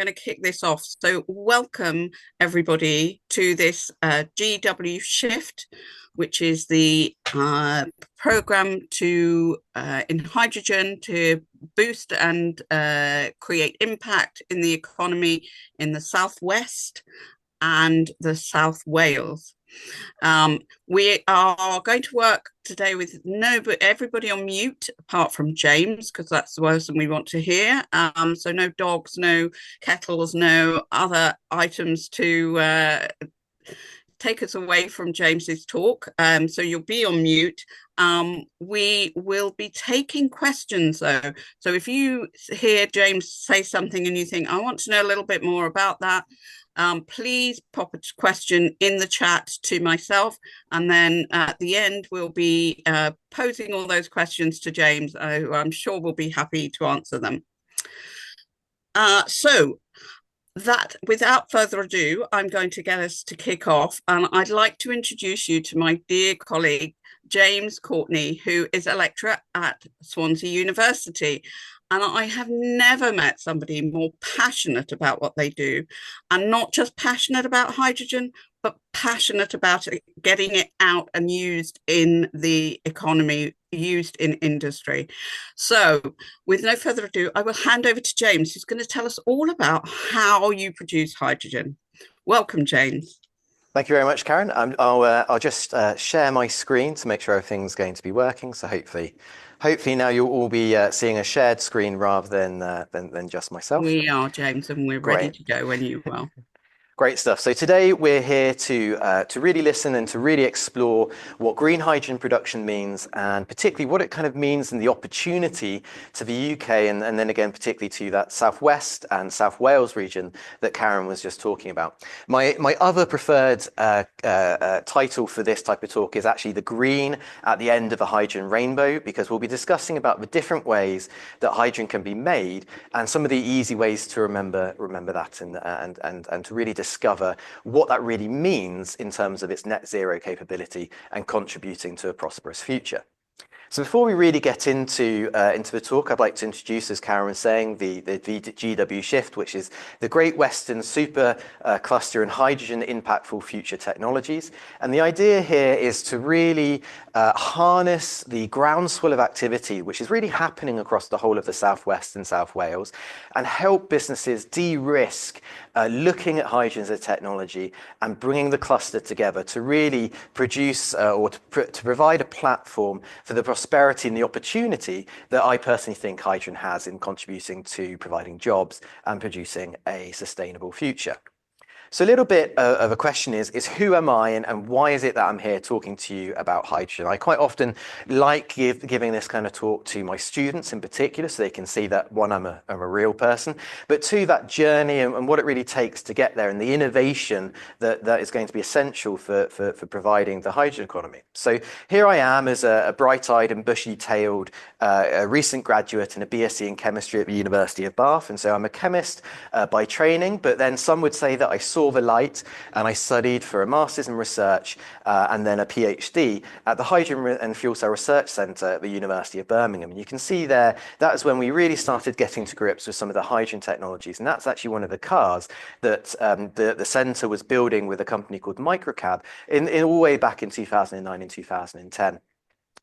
going to kick this off. So, welcome everybody to this GW Shift, which is the program to in hydrogen to boost and create impact in the economy in the Southwest and the South Wales. We are going to work today with everybody on mute apart from James, because that's the person we want to hear. So no dogs, no kettles, no other items to take us away from James's talk. So you'll be on mute. We will be taking questions though. So if you hear James say something and you think, I want to know a little bit more about that, please pop a question in the chat to myself, and then at the end we'll be posing all those questions to James, who I'm sure will be happy to answer them. So that without further ado, I'm going to get us to kick off, and I'd like to introduce you to my dear colleague James Courtney, who is a lecturer at Swansea University. And I have never met somebody more passionate about what they do, and not just passionate about hydrogen, but passionate about getting it out and used in the economy, used in industry. So with no further ado, I will hand over to James, who's going to tell us all about how you produce hydrogen. Welcome, James. Thank you very much, Karen. I'll just share my screen to make sure everything's going to be working. So hopefully now you'll all be seeing a shared screen rather than just myself. We are, James, and we're ready to go when you are. Great stuff. So today we're here to really listen and to really explore what green hydrogen production means, and particularly what it kind of means in the opportunity to the UK, and then again particularly to that Southwest and South Wales region that Karen was just talking about. My other preferred title for this type of talk is actually the green at the end of a hydrogen rainbow, because we'll be discussing about the different ways that hydrogen can be made and some of the easy ways to remember that and to really discover what that really means in terms of its net zero capability and contributing to a prosperous future. So before we really get into the talk, I'd like to introduce, as Karen was saying, the GW Shift, which is the Great Western Super Cluster in Hydrogen Impactful Future Technologies. And the idea here is to really harness the groundswell of activity, which is really happening across the whole of the Southwest and South Wales, and help businesses de-risk looking at hydrogen as a technology and bringing the cluster together to really produce or to provide a platform for the prosperity and the opportunity that I personally think hydrogen has in contributing to providing jobs and producing a sustainable future. So a little bit of a question is who am I and why is it that I'm here talking to you about hydrogen? I quite often like giving this kind of talk to my students in particular, so they can see that, one, I'm a real person, but two, that journey and what it really takes to get there and the innovation that is going to be essential for providing the hydrogen economy. So here I am as a bright-eyed and bushy-tailed recent graduate in a BSc in chemistry at the University of Bath. And so I'm a chemist by training, but then some would say that I saw the light and I studied for a master's in research and then a PhD at the Hydrogen and Fuel Cell Research Centre at the University of Birmingham. And you can see there, that is when we really started getting to grips with some of the hydrogen technologies. And that's actually one of the cars that the centre was building with a company called Microcab in all the way back in 2009 and 2010.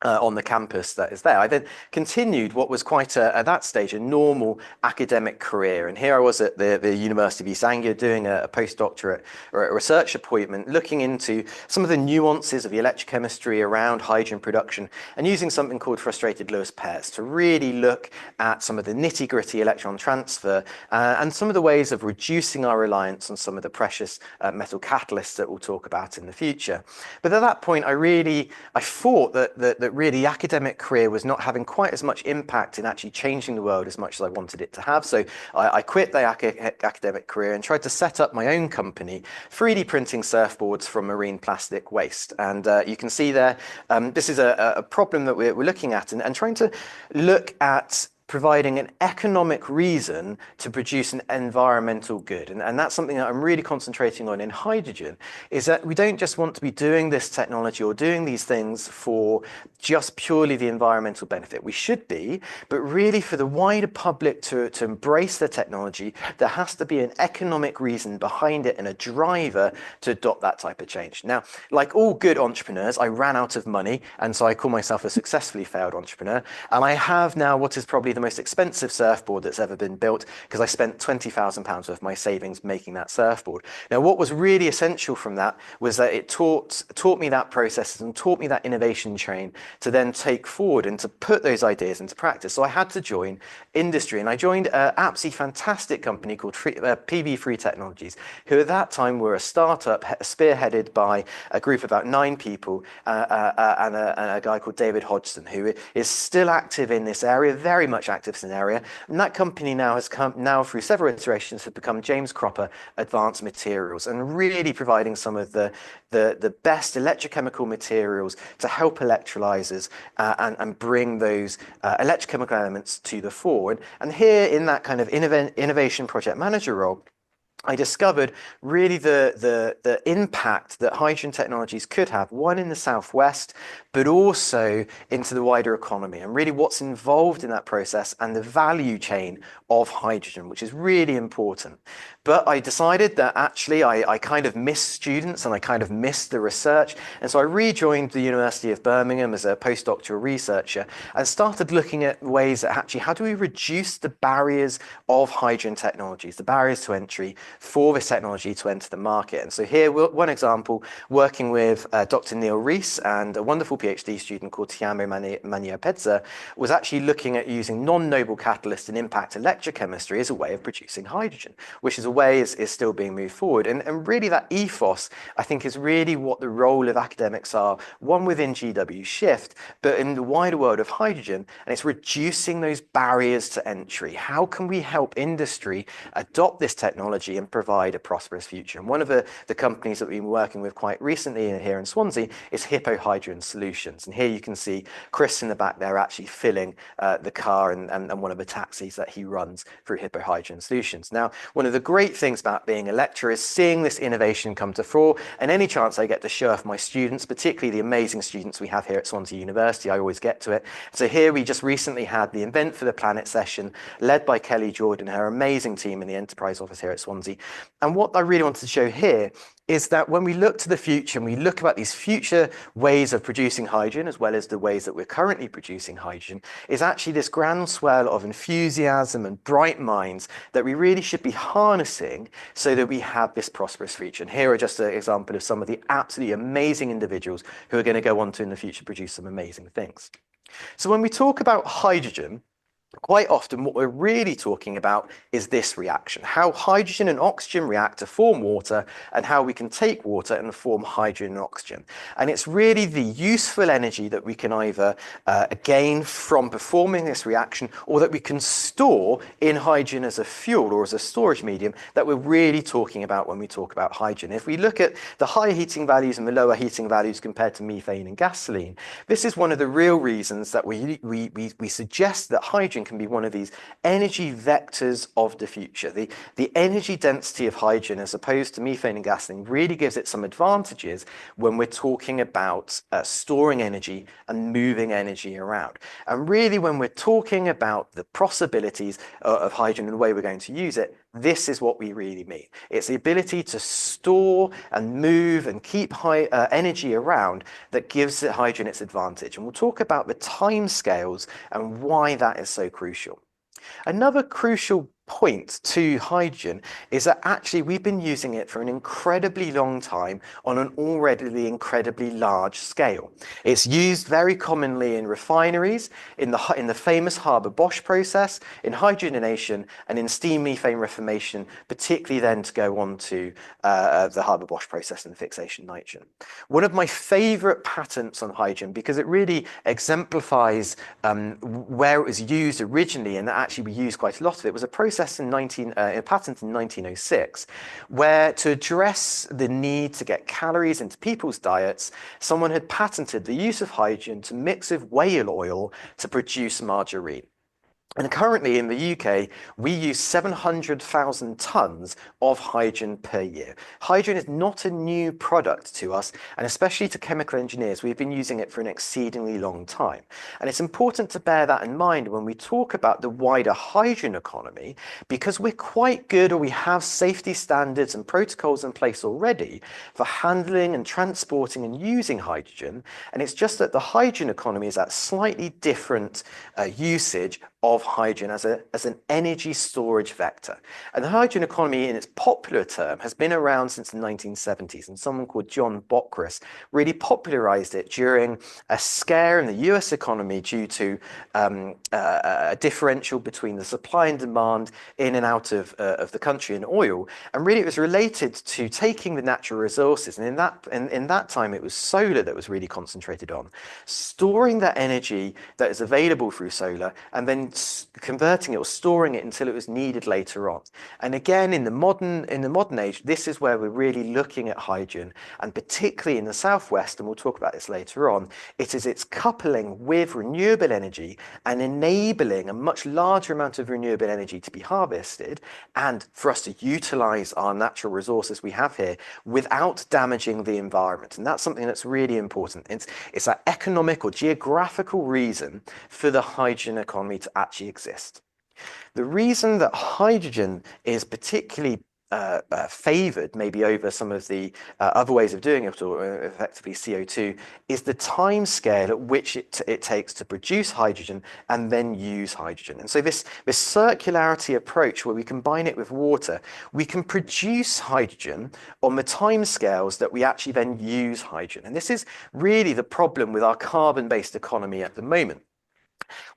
On the campus that is there. I then continued what was quite at that stage a normal academic career, and here I was at the University of East Anglia doing a postdoctorate or a research appointment, looking into some of the nuances of the electrochemistry around hydrogen production and using something called frustrated Lewis pairs to really look at some of the nitty-gritty electron transfer and some of the ways of reducing our reliance on some of the precious metal catalysts that we'll talk about in the future. But at that point I thought that really academic career was not having quite as much impact in actually changing the world as much as I wanted it to have. So I quit the academic career and tried to set up my own company, 3D printing surfboards from marine plastic waste. And you can see there, this is a problem that we're looking at and trying to look at providing an economic reason to produce an environmental good. And that's something that I'm really concentrating on in hydrogen, is that we don't just want to be doing this technology or doing these things for just purely the environmental benefit. We should be, but really for the wider public to embrace the technology, there has to be an economic reason behind it and a driver to adopt that type of change. Now, like all good entrepreneurs, I ran out of money, and so I call myself a successfully failed entrepreneur. And I have now what is probably the most expensive surfboard that's ever been built, because I spent £20,000 of my savings making that surfboard. Now, what was really essential from that was that it taught me that process and taught me that innovation train to then take forward and to put those ideas into practice. So I had to join industry, and I joined an absolutely fantastic company called PV Free Technologies, who at that time were a startup spearheaded by a group of about 9 people and a guy called David Hodgson, who is still active in this area, very much active in this area. And that company now has through several iterations, have become James Cropper Advanced Materials, and really providing some of the best electrochemical materials to help electrolyzers and bring those electrochemical elements to the fore. And here in that kind of innovation project manager role, I discovered really the impact that hydrogen technologies could have, one in the Southwest, but also into the wider economy, and really what's involved in that process and the value chain of hydrogen, which is really important. But I decided that actually I kind of missed students and I kind of missed the research. And so I rejoined the University of Birmingham as a postdoctoral researcher and started looking at ways that actually, how do we reduce the barriers of hydrogen technologies, the barriers to entry for this technology to enter the market. And so here, one example, working with Dr. Neil Rees and a wonderful PhD student called Tiamo Maniapedza, was actually looking at using non-noble catalyst and impact electrochemistry as a way of producing hydrogen, which is a way is still being moved forward. And really that ethos, I think, is really what the role of academics are, one within GW Shift, but in the wider world of hydrogen, and it's reducing those barriers to entry. How can we help industry adopt this technology and provide a prosperous future? And one of the companies that we've been working with quite recently here in Swansea is Hippo Hydrogen Solutions. And here you can see Chris in the back there actually filling the car and one of the taxis that he runs through Hippo Hydrogen Solutions. Now, one of the great things about being a lecturer is seeing this innovation come to fore, and any chance I get to show off my students, particularly the amazing students we have here at Swansea University, I always get to it. So here we just recently had the Invent for the Planet session led by Kelly Jordan, her amazing team in the enterprise office here at Swansea. And what I really wanted to show here is that when we look to the future and we look about these future ways of producing hydrogen, as well as the ways that we're currently producing hydrogen, is actually this groundswell of enthusiasm and bright minds that we really should be harnessing so that we have this prosperous future. And here are just an example of some of the absolutely amazing individuals who are going to go on to in the future produce some amazing things. So when we talk about hydrogen, quite often what we're really talking about is this reaction, how hydrogen and oxygen react to form water, and how we can take water and form hydrogen and oxygen. And it's really the useful energy that we can either gain from performing this reaction, or that we can store in hydrogen as a fuel or as a storage medium, that we're really talking about when we talk about hydrogen. If we look at the higher heating values and the lower heating values compared to methane and gasoline, this is one of the real reasons that we suggest that hydrogen can be one of these energy vectors of the future. The energy density of hydrogen, as opposed to methane and gasoline, really gives it some advantages when we're talking about storing energy and moving energy around. And really, when we're talking about the possibilities of hydrogen and the way we're going to use it, this is what we really mean. It's the ability to store and move and keep energy around that gives hydrogen its advantage. And we'll talk about the timescales and why that is so crucial. Another crucial point to hydrogen is that actually we've been using it for an incredibly long time on an already incredibly large scale. It's used very commonly in refineries, in the famous Haber-Bosch process, in hydrogenation, and in steam methane reformation, particularly then to go on to the Haber-Bosch process and fixation nitrogen. One of my favorite patents on hydrogen, because it really exemplifies where it was used originally, and that actually we use quite a lot of it, was a process in a patent in 1906, where to address the need to get calories into people's diets, someone had patented the use of hydrogen to mix with whale oil to produce margarine. And currently in the UK, we use 700,000 tons of hydrogen per year. Hydrogen is not a new product to us, and especially to chemical engineers, we've been using it for an exceedingly long time. And it's important to bear that in mind when we talk about the wider hydrogen economy, because we're quite good, or we have safety standards and protocols in place already for handling and transporting and using hydrogen. And it's just that the hydrogen economy is at slightly different usage of hydrogen as an energy storage vector. And the hydrogen economy, in its popular term, has been around since the 1970s, and someone called John Bockris really popularized it during a scare in the US economy due to a differential between the supply and demand in and out of the country in oil. And really it was related to taking the natural resources, and in that time it was solar that was really concentrated on storing that energy that is available through solar, and then converting it or storing it until it was needed later on. And again, in the modern age, this is where we're really looking at hydrogen, and particularly in the southwest, and we'll talk about this later on, it is its coupling with renewable energy and enabling a much larger amount of renewable energy to be harvested, and for us to utilize our natural resources we have here without damaging the environment. And that's something that's really important. It's that economic or geographical reason for the hydrogen economy to actually exist. The reason that hydrogen is particularly favored maybe over some of the other ways of doing it, or effectively CO2, is the time scale at which it takes to produce hydrogen and then use hydrogen. And so this circularity approach, where we combine it with water, we can produce hydrogen on the time scales that we actually then use hydrogen. And this is really the problem with our carbon-based economy at the moment.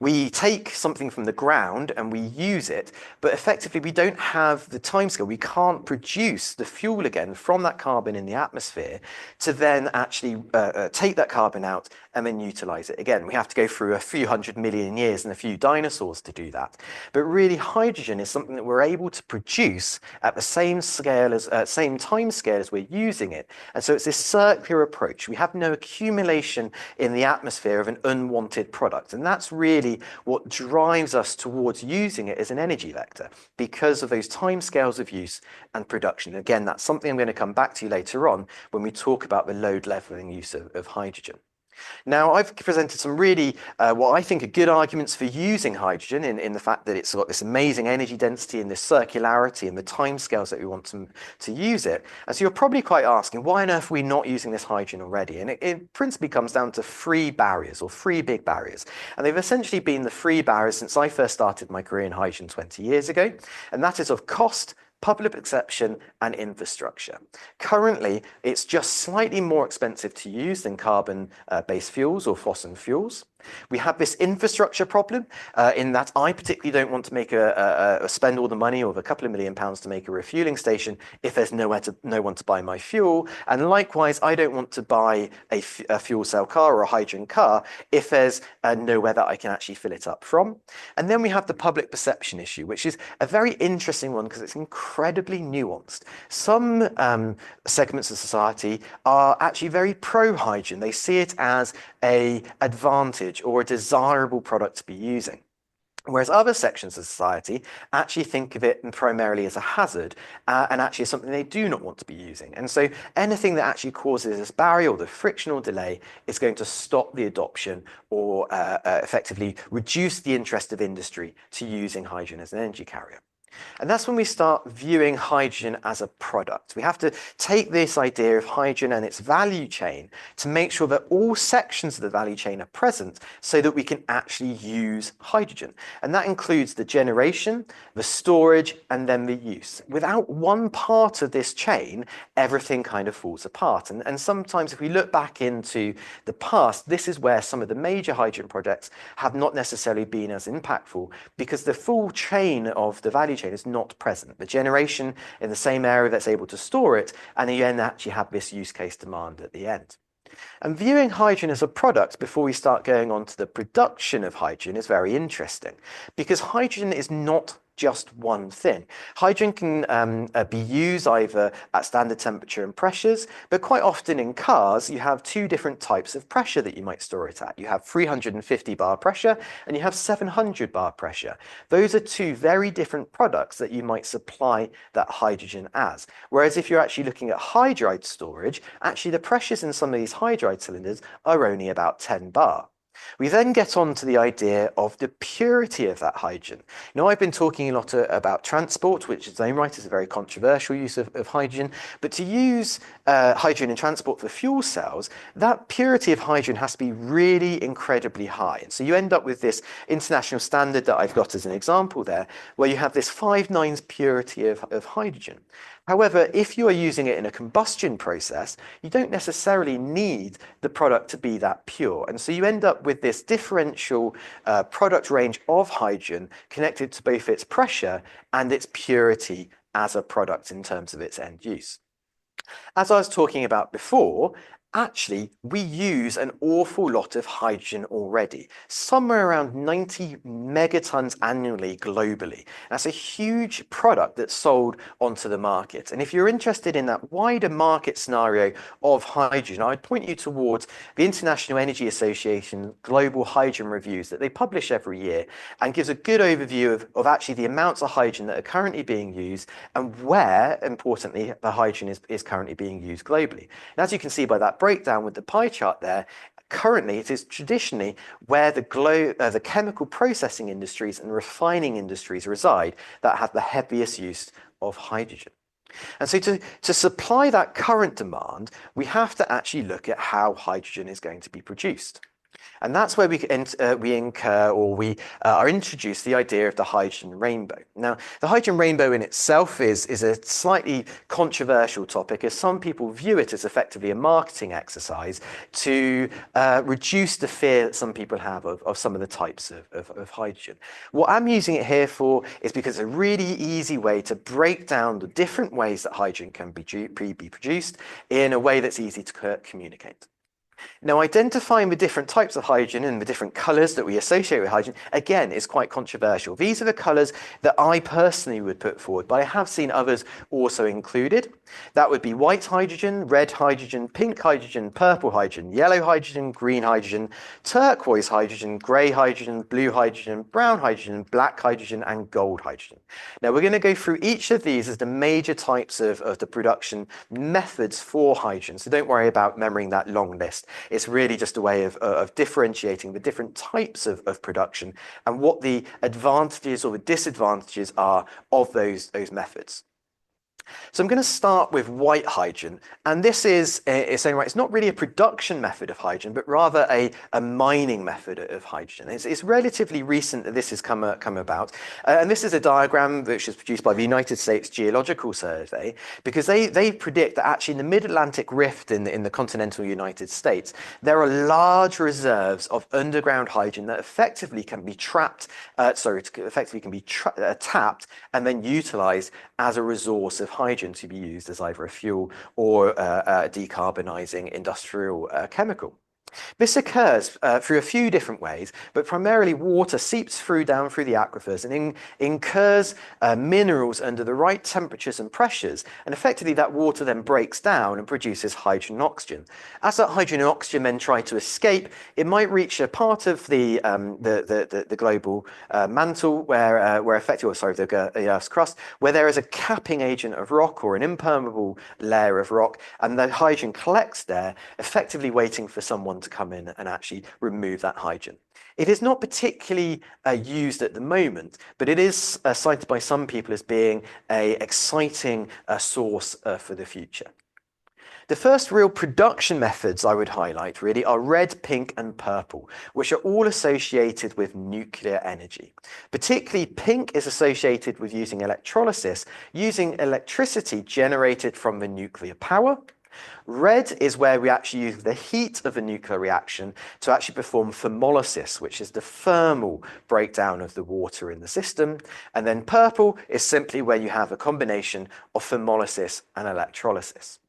We take something from the ground and we use it, but effectively we don't have the timescale. We can't produce the fuel again from that carbon in the atmosphere to then actually take that carbon out and then utilize it again. We have to go through a few 100 million years and a few dinosaurs to do that. But really, hydrogen is something that we're able to produce at the same scale as same time scale as we're using it. And so it's this circular approach. We have no accumulation in the atmosphere of an unwanted product, and that's really what drives us towards using it as an energy vector, because of those timescales of use and production. Again, that's something I'm going to come back to later on when we talk about the load leveling use of hydrogen. Now, I've presented some really, what I think are good arguments for using hydrogen in the fact that it's got this amazing energy density and this circularity and the timescales that we want to use it. And so you're probably quite asking, why on earth are we not using this hydrogen already? And it principally comes down to three barriers, or three big barriers. And they've essentially been the three barriers since I first started my career in hydrogen 20 years ago. And that is of cost, public perception, and infrastructure. Currently, it's just slightly more expensive to use than carbon-based fuels or fossil fuels. We have this infrastructure problem in that I particularly don't want to make spend all the money of a couple of £1 million to make a refueling station if there's no one to buy my fuel. And likewise, I don't want to buy a fuel cell car or a hydrogen car if there's nowhere that I can actually fill it up from. And then we have the public perception issue, which is a very interesting one because it's incredibly nuanced. Some segments of society are actually very pro-hydrogen. They see it as an advantage or a desirable product to be using. Whereas other sections of society actually think of it primarily as a hazard and actually something they do not want to be using. And so anything that actually causes this barrier or the frictional delay is going to stop the adoption or effectively reduce the interest of industry to using hydrogen as an energy carrier. And that's when we start viewing hydrogen as a product. We have to take this idea of hydrogen and its value chain to make sure that all sections of the value chain are present so that we can actually use hydrogen. And that includes the generation, the storage, and then the use. Without one part of this chain, everything kind of falls apart. And sometimes if we look back into the past, this is where some of the major hydrogen projects have not necessarily been as impactful, because the full chain of the value chain is not present. The generation in the same area that's able to store it, and you then actually have this use case demand at the end. And viewing hydrogen as a product before we start going on to the production of hydrogen is very interesting, because hydrogen is not just one thing. Hydrogen can be used either at standard temperature and pressures, but quite often in cars, you have two different types of pressure that you might store it at. You have 350 bar pressure and you have 700 bar pressure. Those are two very different products that you might supply that hydrogen as. Whereas if you're actually looking at hydride storage, actually the pressures in some of these hydride cylinders are only about 10 bar. We then get on to the idea of the purity of that hydrogen. Now, I've been talking a lot about transport, which in its own right is a very controversial use of hydrogen, but to use hydrogen in transport for fuel cells, that purity of hydrogen has to be really incredibly high. And so you end up with this international standard that I've got as an example there, where you have this 5 nines purity of hydrogen. However, if you are using it in a combustion process, you don't necessarily need the product to be that pure. And so you end up with this differential product range of hydrogen connected to both its pressure and its purity as a product in terms of its end use. As I was talking about before, actually, we use an awful lot of hydrogen already, somewhere around 90 megatons annually globally. That's a huge product that's sold onto the market. And if you're interested in that wider market scenario of hydrogen, I'd point you towards the International Energy Association Global Hydrogen Reviews that they publish every year and gives a good overview of actually the amounts of hydrogen that are currently being used and where, importantly, the hydrogen is currently being used globally. And as you can see by that breakdown with the pie chart there, currently it is traditionally where the chemical processing industries and refining industries reside that have the heaviest use of hydrogen. And so to supply that current demand, we have to actually look at how hydrogen is going to be produced. And that's where we are introduced the idea of the hydrogen rainbow. Now, the hydrogen rainbow in itself is a slightly controversial topic, as some people view it as effectively a marketing exercise to reduce the fear that some people have of some of the types of hydrogen. What I'm using it here for is because it's a really easy way to break down the different ways that hydrogen can be produced in a way that's easy to communicate. Now, identifying the different types of hydrogen and the different colours that we associate with hydrogen, again, is quite controversial. These are the colours that I personally would put forward, but I have seen others also included. That would be white hydrogen, red hydrogen, pink hydrogen, purple hydrogen, yellow hydrogen, green hydrogen, turquoise hydrogen, grey hydrogen, blue hydrogen, brown hydrogen, black hydrogen, and gold hydrogen. Now, we're going to go through each of these as the major types of the production methods for hydrogen, so don't worry about remembering that long list. It's really just a way of differentiating the different types of production and what the advantages or the disadvantages are of those methods. So I'm going to start with white hydrogen, and this is saying, right, it's not really a production method of hydrogen, but rather a mining method of hydrogen. It's relatively recent that this has come about, and this is a diagram which was produced by the United States Geological Survey, because they predict that actually in the Mid-Atlantic Rift in the continental United States, there are large reserves of underground hydrogen that effectively can be tapped and then utilized as a resource of hydrogen to be used as either a fuel or a decarbonising industrial chemical. This occurs through a few different ways, but primarily water seeps down through the aquifers and incurs minerals under the right temperatures and pressures, and effectively that water then breaks down and produces hydrogen and oxygen. As that hydrogen and oxygen then try to escape, it might reach a part of the global mantle where effectively, the Earth's crust, where there is a capping agent of rock or an impermeable layer of rock, and the hydrogen collects there, effectively waiting for someone to come in and actually remove that hydrogen. It is not particularly used at the moment, but it is cited by some people as being an exciting source for the future. The first real production methods I would highlight really are red, pink, and purple, which are all associated with nuclear energy. Particularly pink is associated with using electrolysis, using electricity generated from the nuclear power. Red is where we actually use the heat of a nuclear reaction to actually perform thermolysis, which is the thermal breakdown of the water in the system. And then purple is simply where you have a combination of thermolysis and electrolysis.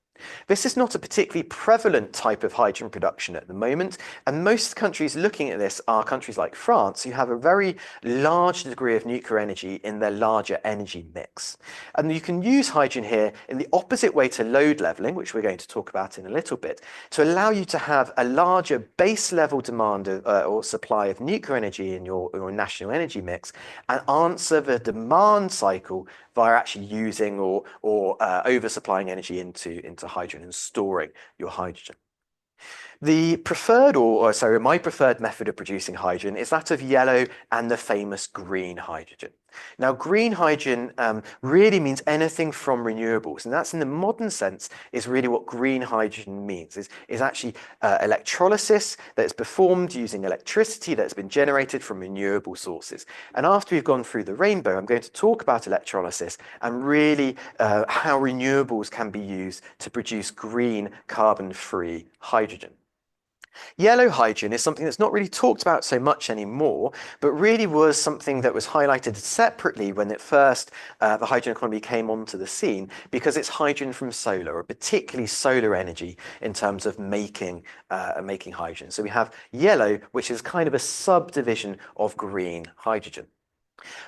This is not a particularly prevalent type of hydrogen production at the moment, and most countries looking at this are countries like France, who have a very large degree of nuclear energy in their larger energy mix. And you can use hydrogen here in the opposite way to load leveling, which we're going to talk about in a little bit, to allow you to have a larger base level demand or supply of nuclear energy in your national energy mix, and answer the demand cycle via actually using or oversupplying energy into hydrogen and storing your hydrogen. The preferred, my preferred method of producing hydrogen is that of yellow and the famous green hydrogen. Now, green hydrogen really means anything from renewables, and that's in the modern sense is really what green hydrogen means, is actually electrolysis that's performed using electricity that's been generated from renewable sources. And after we've gone through the rainbow, I'm going to talk about electrolysis and really how renewables can be used to produce green carbon-free hydrogen. Yellow hydrogen is something that's not really talked about so much anymore, but really was something that was highlighted separately when it first the hydrogen economy came onto the scene, because it's hydrogen from solar, or particularly solar energy in terms of making hydrogen. So we have yellow, which is kind of a subdivision of green hydrogen.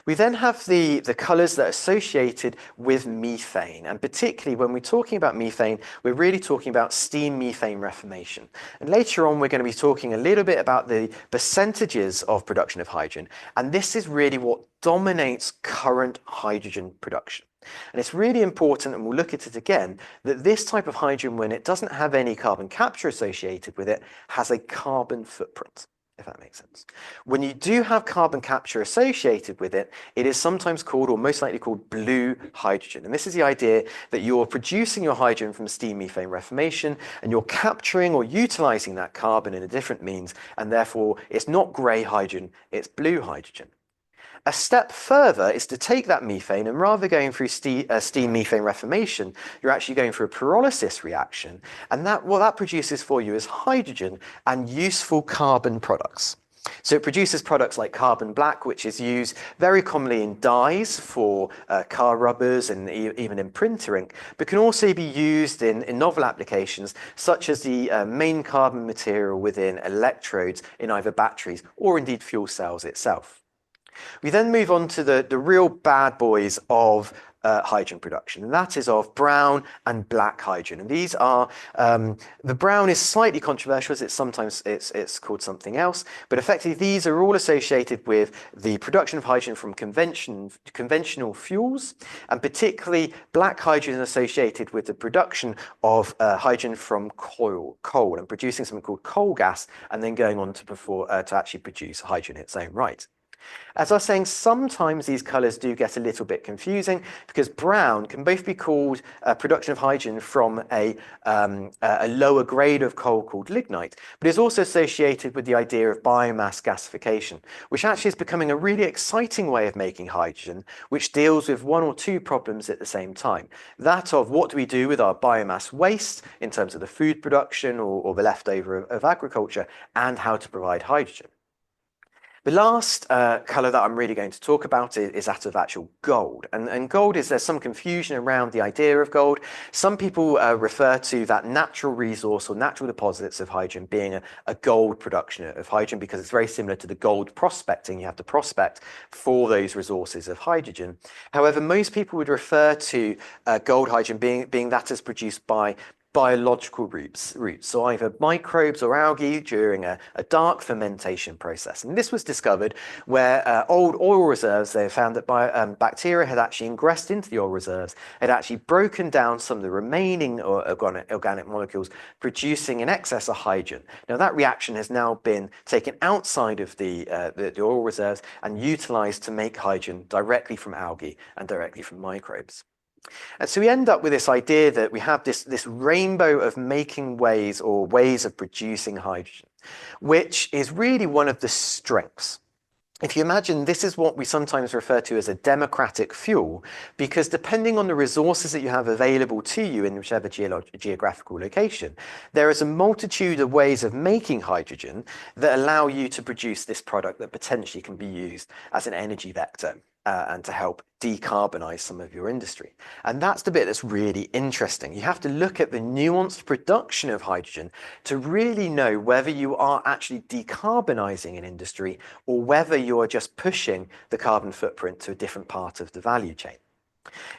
We then have the colours that are associated with methane, and particularly when we're talking about methane, we're really talking about steam methane reformation. And later on, we're going to be talking a little bit about the percentages of production of hydrogen, and this is really what dominates current hydrogen production. And it's really important, and we'll look at it again, that this type of hydrogen, when it doesn't have any carbon capture associated with it, has a carbon footprint, if that makes sense. When you do have carbon capture associated with it, it is sometimes called, or most likely called, blue hydrogen. And this is the idea that you're producing your hydrogen from steam methane reformation, and you're capturing or utilizing that carbon in a different means, and therefore it's not grey hydrogen, it's blue hydrogen. A step further is to take that methane, and rather going through steam methane reformation, you're actually going through a pyrolysis reaction, and what that produces for you is hydrogen and useful carbon products. So it produces products like carbon black, which is used very commonly in dyes for car rubbers and even in printer ink, but can also be used in novel applications, such as the main carbon material within electrodes in either batteries or indeed fuel cells itself. We then move on to the real bad boys of hydrogen production, and that is of brown and black hydrogen. And these are the brown is slightly controversial, as it's called something else, but effectively these are all associated with the production of hydrogen from conventional fuels, and particularly black hydrogen associated with the production of hydrogen from coal, and producing something called coal gas, and then going on to actually produce hydrogen in its own right. As I was saying, sometimes these colours do get a little bit confusing, because brown can both be called production of hydrogen from a lower grade of coal called lignite, but is also associated with the idea of biomass gasification, which actually is becoming a really exciting way of making hydrogen, which deals with one or two problems at the same time. That of what do we do with our biomass waste in terms of the food production or the leftover of agriculture, and how to provide hydrogen. The last colour that I'm really going to talk about is that of actual gold. And gold there's some confusion around the idea of gold. Some people refer to that natural resource or natural deposits of hydrogen being a gold production of hydrogen, because it's very similar to the gold prospecting. You have to prospect for those resources of hydrogen. However, most people would refer to gold hydrogen being that as produced by biological routes, so either microbes or algae during a dark fermentation process. And this was discovered where old oil reserves, they found that bacteria had actually ingressed into the oil reserves, had actually broken down some of the remaining organic molecules, producing in excess of hydrogen. Now that reaction has now been taken outside of the oil reserves and utilized to make hydrogen directly from algae and directly from microbes. And so we end up with this idea that we have this rainbow of making ways, or ways of producing hydrogen, which is really one of the strengths. If you imagine, this is what we sometimes refer to as a democratic fuel, because depending on the resources that you have available to you in whichever geographical location, there is a multitude of ways of making hydrogen that allow you to produce this product that potentially can be used as an energy vector. and to help decarbonize some of your industry. And that's the bit that's really interesting. You have to look at the nuanced production of hydrogen to really know whether you are actually decarbonizing an industry or whether you are just pushing the carbon footprint to a different part of the value chain.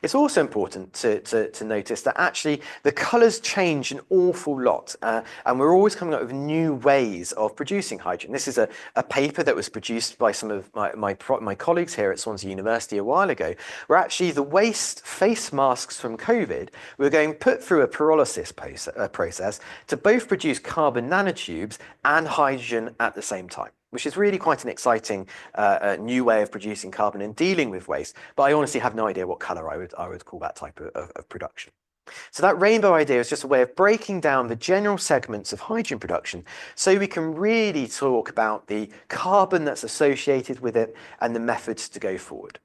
It's also important to notice that actually the colours change an awful lot, and we're always coming up with new ways of producing hydrogen. This is a paper that was produced by some of my colleagues here at Swansea University a while ago, where actually the waste face masks from COVID were going put through a pyrolysis process to both produce carbon nanotubes and hydrogen at the same time, which is really quite an exciting new way of producing carbon and dealing with waste. But I honestly have no idea what colour I would call that type of production. So that rainbow idea is just a way of breaking down the general segments of hydrogen production so we can really talk about the carbon that's associated with it and the methods to go forward.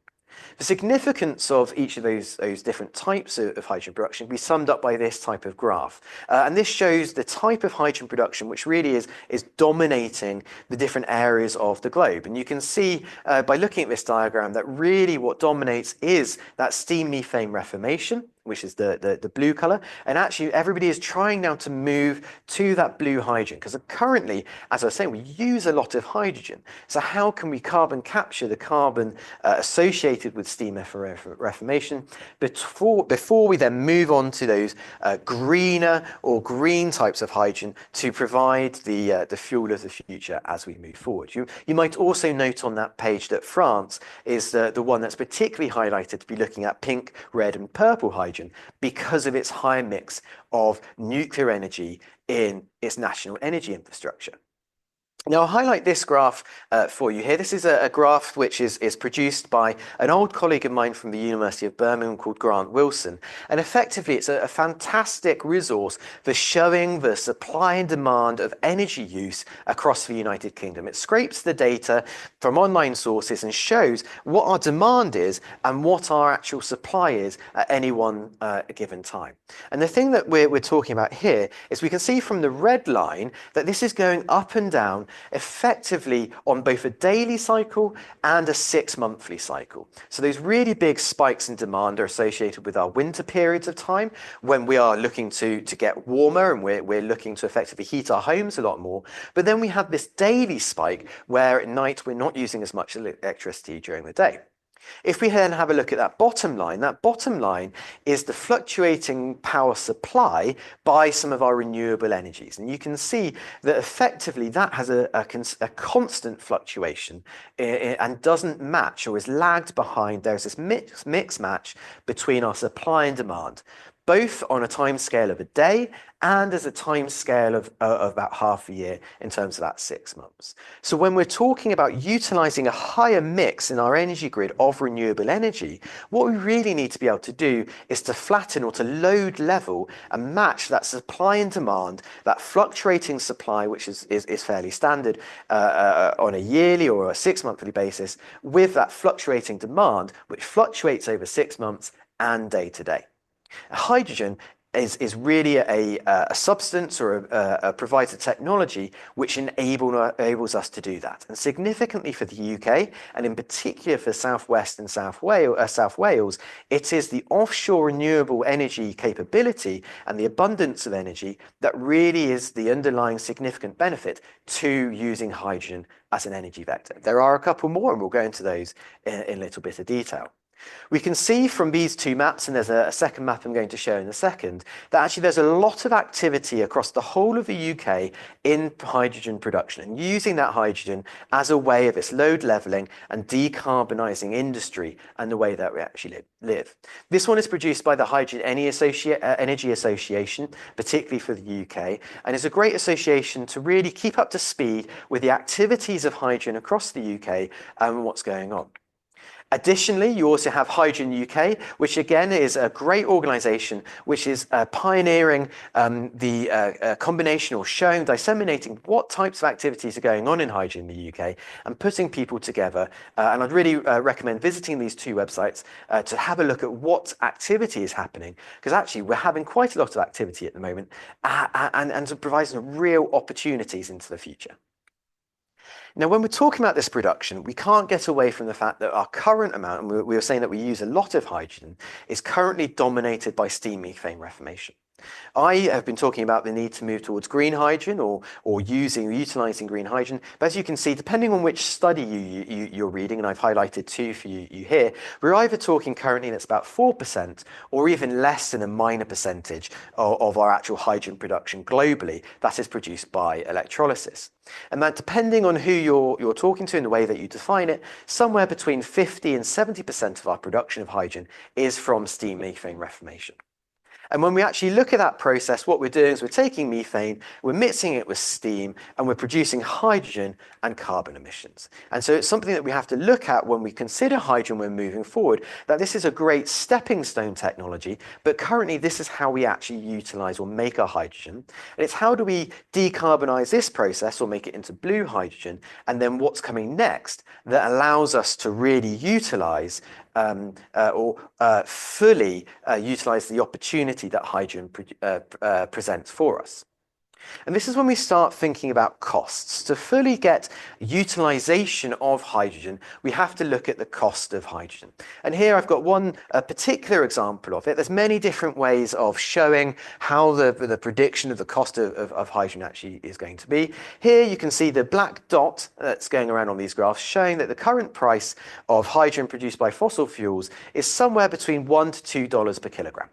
The significance of each of those different types of hydrogen production can be summed up by this type of graph. And this shows the type of hydrogen production which really is dominating the different areas of the globe. And you can see by looking at this diagram that really what dominates is that steam methane reformation, which is the blue color. And actually everybody is trying now to move to that blue hydrogen because currently, as I was saying, we use a lot of hydrogen. So how can we carbon capture the carbon associated with steam reformation before we then move on to those greener or green types of hydrogen to provide the fuel of the future as we move forward. You might also note on that page that France is the one that's particularly highlighted to be looking at pink, red and purple hydrogen because of its high mix of nuclear energy in its national energy infrastructure. Now I'll highlight this graph for you here. This is a graph which is produced by an old colleague of mine from the University of Birmingham called Grant Wilson. And effectively it's a fantastic resource for showing the supply and demand of energy use across the United Kingdom. It scrapes the data from online sources and shows what our demand is and what our actual supply is at any one given time. And the thing that we're talking about here is we can see from the red line that this is going up and down effectively on both a daily cycle and a 6-monthly cycle. So those really big spikes in demand are associated with our winter periods of time when we are looking to get warmer and we're looking to effectively heat our homes a lot more. But then we have this daily spike where at night we're not using as much electricity during the day. If we then have a look at that bottom line is the fluctuating power supply by some of our renewable energies. And you can see that effectively that has a constant fluctuation and doesn't match or is lagged behind. There's this mix match between our supply and demand, both on a time scale of a day and as a time scale of about half a year in terms of that 6 months. So when we're talking about utilizing a higher mix in our energy grid of renewable energy, what we really need to be able to do is to flatten or to load level and match that supply and demand, that fluctuating supply, which is fairly standard on a yearly or a 6-monthly basis, with that fluctuating demand, which fluctuates over 6 months and day to day. Hydrogen is really a substance or provides a technology which enables us to do that. And significantly for the UK, and in particular for South West and South Wales, it is the offshore renewable energy capability and the abundance of energy that really is the underlying significant benefit to using hydrogen as an energy vector. There are a couple more, and we'll go into those in a little bit of detail. We can see from these two maps, and there's a second map I'm going to show in a second, that actually there's a lot of activity across the whole of the UK in hydrogen production and using that hydrogen as a way of its load levelling and decarbonising industry and the way that we actually live. This one is produced by the Hydrogen Energy Association, particularly for the UK, and is a great association to really keep up to speed with the activities of hydrogen across the UK and what's going on. Additionally, you also have Hydrogen UK, which again is a great organisation which is pioneering the combination or showing, disseminating what types of activities are going on in hydrogen in the UK and putting people together. And I'd really recommend visiting these two websites to have a look at what activity is happening, because actually we're having quite a lot of activity at the moment and to provide some real opportunities into the future. Now, when we're talking about this production, we can't get away from the fact that our current amount, and we were saying that we use a lot of hydrogen, is currently dominated by steam methane reformation. I have been talking about the need to move towards green hydrogen or utilizing green hydrogen. But as you can see, depending on which study you're reading, and I've highlighted two for you here, we're either talking currently that's about 4% or even less than a minor percentage of our actual hydrogen production globally that is produced by electrolysis. And that, depending on who you're talking to and the way that you define it, somewhere between 50 and 70% of our production of hydrogen is from steam methane reformation. And when we actually look at that process, what we're doing is we're taking methane, we're mixing it with steam, and we're producing hydrogen and carbon emissions. And so it's something that we have to look at when we consider hydrogen when moving forward, that this is a great stepping stone technology, but currently this is how we actually utilize or make our hydrogen. And it's how do we decarbonize this process or make it into blue hydrogen, and then what's coming next that allows us to really utilize fully utilize the opportunity that hydrogen presents for us. And this is when we start thinking about costs. To fully get utilization of hydrogen, we have to look at the cost of hydrogen. And here I've got one particular example of it. There's many different ways of showing how the prediction of the cost of hydrogen actually is going to be. Here you can see the black dot that's going around on these graphs showing that the current price of hydrogen produced by fossil fuels is somewhere between $1 to $2 per kilogram.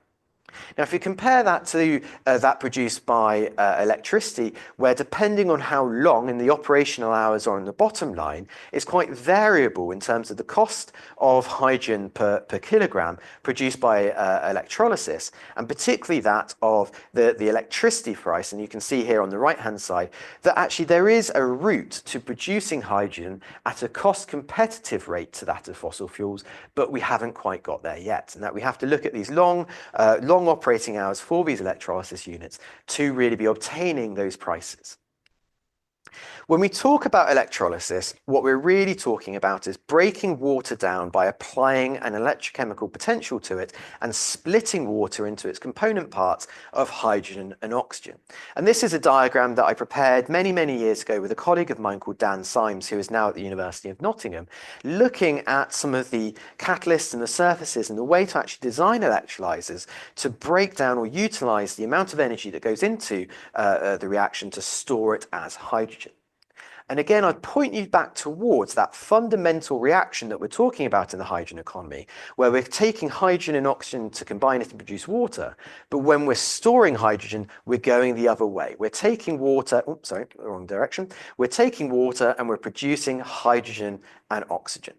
Now, if you compare that to that produced by electricity, where depending on how long in the operational hours or on the bottom line, is quite variable in terms of the cost of hydrogen per kilogram produced by electrolysis, and particularly that of the electricity price. And you can see here on the right-hand side that actually there is a route to producing hydrogen at a cost competitive rate to that of fossil fuels, but we haven't quite got there yet. And that we have to look at these long operating hours for these electrolysis units to really be obtaining those prices. When we talk about electrolysis, what we're really talking about is breaking water down by applying an electrochemical potential to it and splitting water into its component parts of hydrogen and oxygen. And this is a diagram that I prepared many, many years ago with a colleague of mine called Dan Symes, who is now at the University of Nottingham, looking at some of the catalysts and the surfaces and the way to actually design electrolyzers to break down or utilize the amount of energy that goes into the reaction to store it as hydrogen. And again, I'd point you back towards that fundamental reaction that we're talking about in the hydrogen economy, where we're taking hydrogen and oxygen to combine it and produce water. But when we're storing hydrogen, we're going the other way. We're taking water, oops, sorry, wrong direction. We're taking water and we're producing hydrogen and oxygen.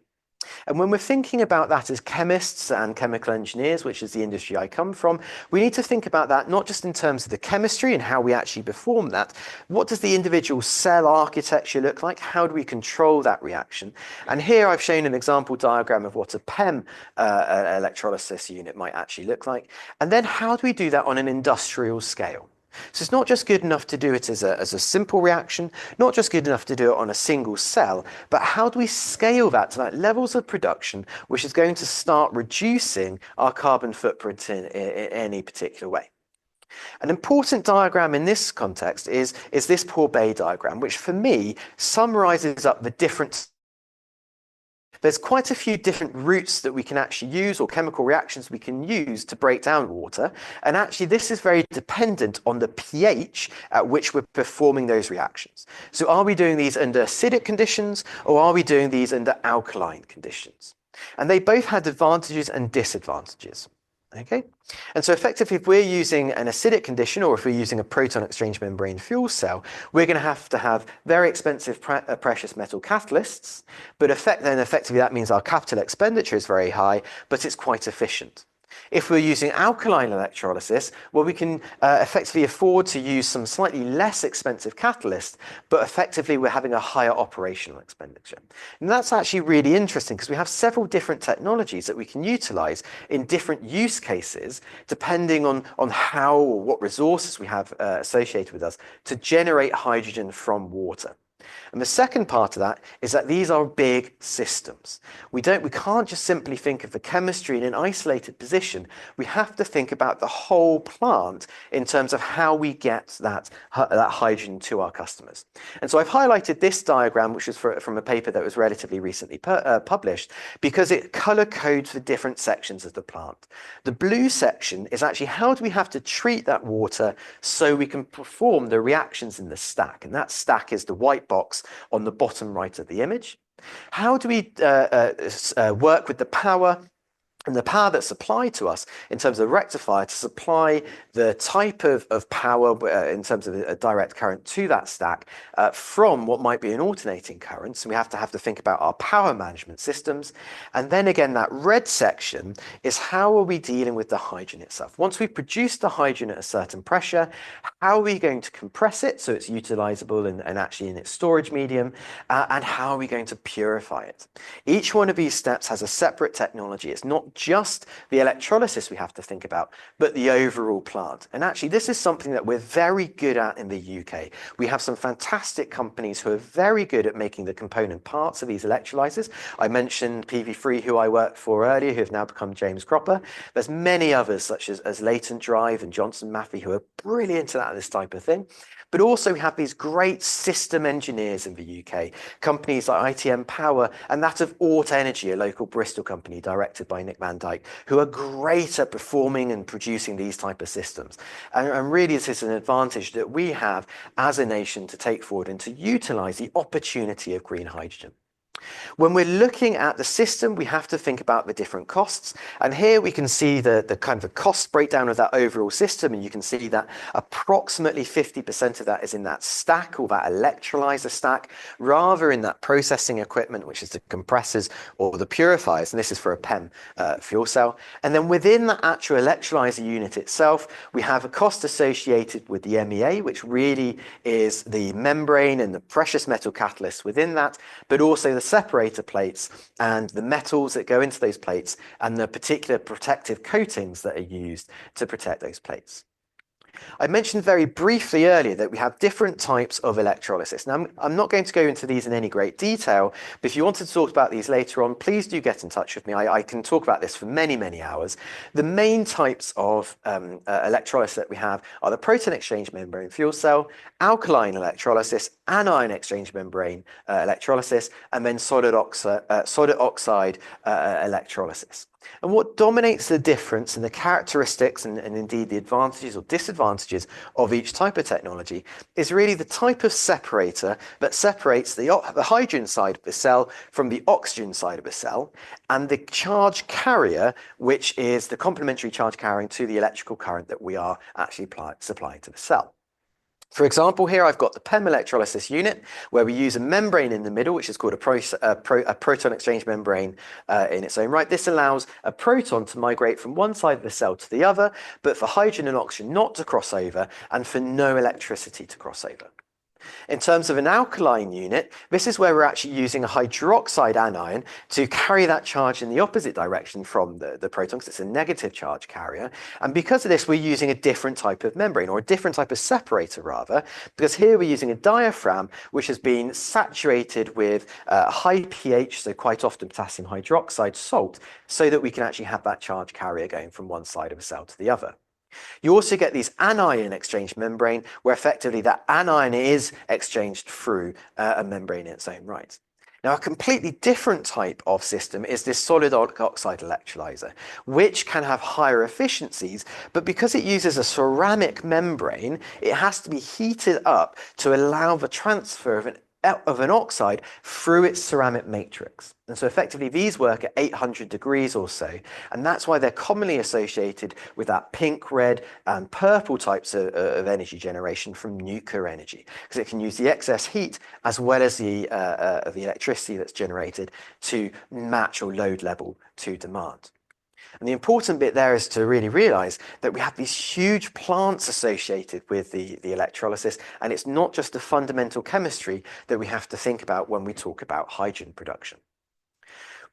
And when we're thinking about that as chemists and chemical engineers, which is the industry I come from, we need to think about that not just in terms of the chemistry and how we actually perform that. What does the individual cell architecture look like? How do we control that reaction? And here I've shown an example diagram of what a PEM electrolysis unit might actually look like. And then how do we do that on an industrial scale? So it's not just good enough to do it as a simple reaction, not just good enough to do it on a single cell, but how do we scale that to that levels of production which is going to start reducing our carbon footprint in any particular way? An important diagram in this context is this poor Bay diagram, which for me summarizes up the different. There's quite a few different routes that we can actually use, or chemical reactions we can use to break down water. And actually, this is very dependent on the pH at which we're performing those reactions. So are we doing these under acidic conditions, or are we doing these under alkaline conditions? And they both had advantages and disadvantages. Okay, and so effectively, if we're using an acidic condition, or if we're using a proton exchange membrane fuel cell, we're going to have very expensive precious metal catalysts, but effectively that means our capital expenditure is very high, but it's quite efficient. If we're using alkaline electrolysis, well, we can effectively afford to use some slightly less expensive catalyst, but effectively we're having a higher operational expenditure. And that's actually really interesting because we have several different technologies that we can utilize in different use cases, depending on how or what resources we have associated with us to generate hydrogen from water. And the second part of that is that these are big systems. We can't just simply think of the chemistry in an isolated position. We have to think about the whole plant in terms of how we get that hydrogen to our customers. And so I've highlighted this diagram, which is from a paper that was relatively recently published, because it color codes the different sections of the plant. The blue section is actually how do we have to treat that water so we can perform the reactions in the stack. And that stack is the white box on the bottom right of the image. How do we work with the power and the power that's supplied to us in terms of rectifier to supply the type of power in terms of a direct current to that stack from what might be an alternating current. So we have to think about our power management systems. And then again, that red section is how are we dealing with the hydrogen itself? Once we've produced the hydrogen at a certain pressure, how are we going to compress it so it's utilizable and actually in its storage medium? And how are we going to purify it? Each one of these steps has a separate technology. It's not just the electrolysis we have to think about, but the overall plant. And actually, this is something that we're very good at in the UK. We have some fantastic companies who are very good at making the component parts of these electrolyzers. I mentioned PV3, who I worked for earlier, who have now become James Cropper. There's many others, such as Latent Drive and Johnson Matthey, who are brilliant at this type of thing. But also we have these great system engineers in the UK, companies like ITM Power and that of Ault Energy, a local Bristol company directed by Nick Van Dyke, who are great at performing and producing these type of systems. And really this is an advantage that we have as a nation to take forward and to utilize the opportunity of green hydrogen. When we're looking at the system, we have to think about the different costs. And here we can see the kind of the cost breakdown of that overall system. And you can see that approximately 50% of that is in that stack or that electrolyzer stack, rather in that processing equipment, which is the compressors or the purifiers. And this is for a PEM fuel cell. And then within the actual electrolyzer unit itself, we have a cost associated with the MEA, which really is the membrane and the precious metal catalyst within that, but also the separator plates and the metals that go into those plates and the particular protective coatings that are used to protect those plates. I mentioned very briefly earlier that we have different types of electrolysis. Now, I'm not going to go into these in any great detail, but if you wanted to talk about these later on, please do get in touch with me. I can talk about this for many, many hours. The main types of electrolysis that we have are the proton exchange membrane fuel cell, alkaline electrolysis, anion exchange membrane electrolysis, and then solid oxide electrolysis. And what dominates the difference in the characteristics and indeed the advantages or disadvantages of each type of technology is really the type of separator that separates the hydrogen side of the cell from the oxygen side of the cell, and the charge carrier, which is the complementary charge carrying to the electrical current that we are actually supplying to the cell. For example, here I've got the PEM electrolysis unit where we use a membrane in the middle, which is called a proton exchange membrane in its own right. This allows a proton to migrate from one side of the cell to the other, but for hydrogen and oxygen not to cross over and for no electricity to cross over. In terms of an alkaline unit, this is where we're actually using a hydroxide anion to carry that charge in the opposite direction from the proton, because it's a negative charge carrier. And because of this, we're using a different type of membrane, or a different type of separator rather, because here we're using a diaphragm which has been saturated with high pH, so quite often potassium hydroxide salt, so that we can actually have that charge carrier going from one side of a cell to the other. You also get these anion exchange membrane, where effectively that anion is exchanged through a membrane in its own right. Now, a completely different type of system is this solid oxide electrolyzer, which can have higher efficiencies, but because it uses a ceramic membrane, it has to be heated up to allow the transfer of an oxide through its ceramic matrix. And so effectively these work at 800 degrees or so, and that's why they're commonly associated with that pink, red and purple types of energy generation from nuclear energy, because it can use the excess heat as well as the electricity that's generated to match or load level to demand. And the important bit there is to really realize that we have these huge plants associated with the electrolysis, and it's not just the fundamental chemistry that we have to think about when we talk about hydrogen production.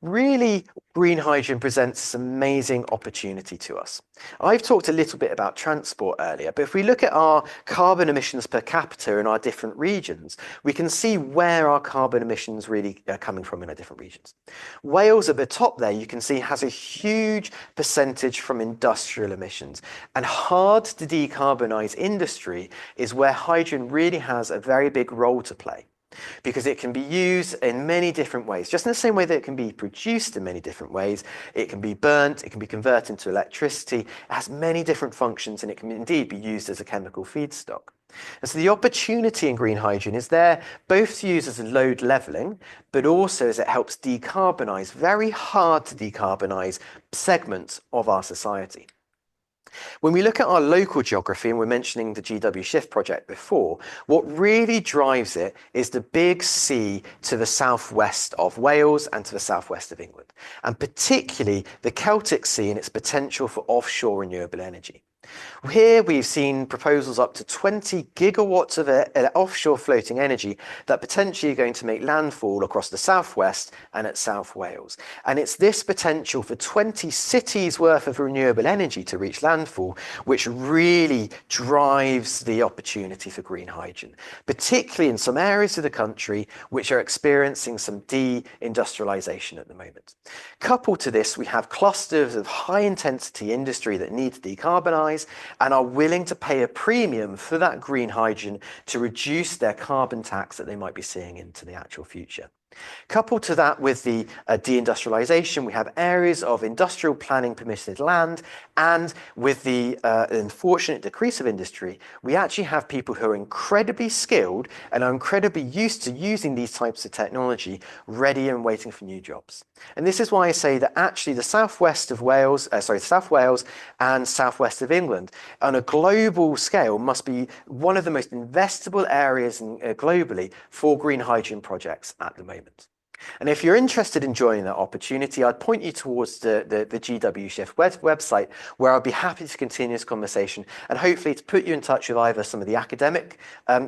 really green hydrogen presents this amazing opportunity to us. I've talked a little bit about transport earlier, but if we look at our carbon emissions per capita in our different regions, we can see where our carbon emissions really are coming from in our different regions. Wales at the top there, you can see, has a huge percentage from industrial emissions, and hard to decarbonize industry is where hydrogen really has a very big role to play, because it can be used in many different ways. Just in the same way that it can be produced in many different ways, it can be burnt, it can be converted into electricity, it has many different functions, and it can indeed be used as a chemical feedstock. And so the opportunity in green hydrogen is there both to use as a load levelling, but also as it helps decarbonise very hard to decarbonise segments of our society. When we look at our local geography, and we're mentioning the GW Shift project before, what really drives it is the big sea to the southwest of Wales and to the southwest of England, and particularly the Celtic Sea and its potential for offshore renewable energy. Here we've seen proposals up to 20 gigawatts of offshore floating energy that potentially are going to make landfall across the southwest and at South Wales. And it's this potential for 20 cities worth of renewable energy to reach landfall which really drives the opportunity for green hydrogen, particularly in some areas of the country which are experiencing some de-industrialization at the moment. Coupled to this, we have clusters of high intensity industry that need to decarbonize and are willing to pay a premium for that green hydrogen to reduce their carbon tax that they might be seeing into the actual future. Coupled to that with the deindustrialization, we have areas of industrial planning permitted land, and with the unfortunate decrease of industry, we actually have people who are incredibly skilled and are incredibly used to using these types of technology ready and waiting for new jobs. And this is why I say that actually the southwest of Wales, South Wales and southwest of England on a global scale must be one of the most investable areas globally for green hydrogen projects at the moment. And if you're interested in joining that opportunity, I'd point you towards the GW Shift website, where I'll be happy to continue this conversation and hopefully to put you in touch with either some of the academic